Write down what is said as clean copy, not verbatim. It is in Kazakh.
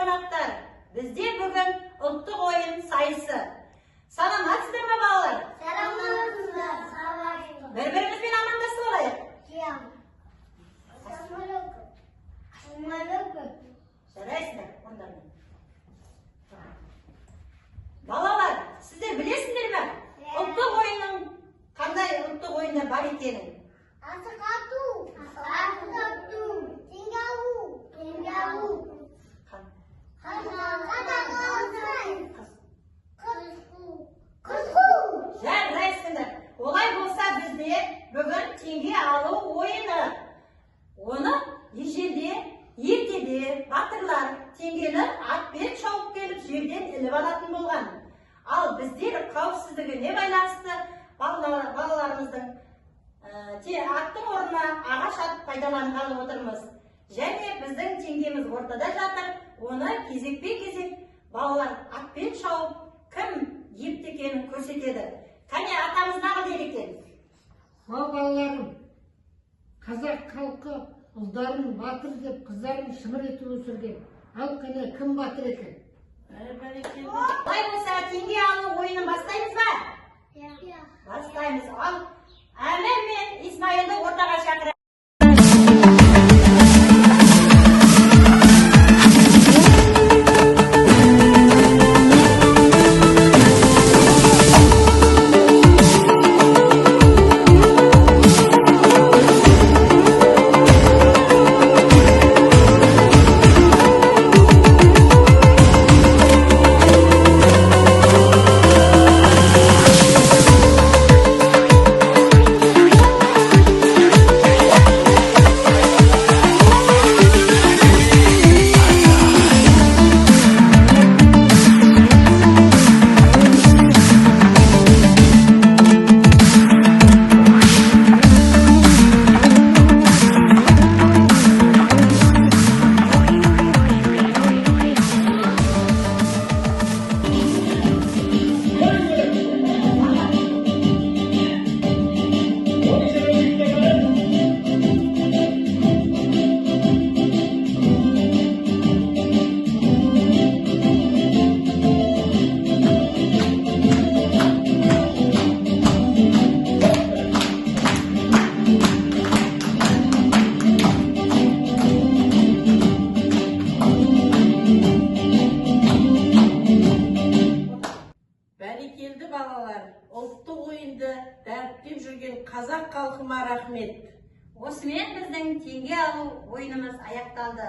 қонақтар, бізде бүгін ұлттық ойын сайысы. Саламатсыздар ма балалар? Саламатсыздар. Бір-бірімізбен амандасып алайық. Жарайсыздар, ондармен. Балалар, сіздер білесіңдер ме? Ұлттық ойынның қандай ұлттық ойындар бар екенін? Асық ату, теңге алу, Жарайсыңдар. Олай болса бізде бүгін теңге алу ойыны. Оны ежелде, ертеде батырлар теңгені атпен шауып келіп жерден іліп алатын болған. Ал біздер қауіпсіздігіне байланысты балаларымыздың аттың орнына ағаш ат пайдаланғалы отырмыз. Және біздің теңгеміз ортада жатыр. Оны кезекпе-кезек балалар атпен шауып, кім епті екенін көрсетеді. Кәне атамыз нағыл дер екен. Балаларым, қазақ халқы ұлдарын батыр деп, қыздарын шымыр етіп өсірген. Ал кәне кім батыр екен? Олай болса теңге алу ойынын бастаймыз ба? Бастаймыз. Ал Әмір мен Исмайылды ортаға шақырайық. Бәрекелді балалар, ұлттық ойынды дәріптеп жүрген қазақ халқыма рахмет. Осымен біздің теңге алу ойынымыз аяқталды.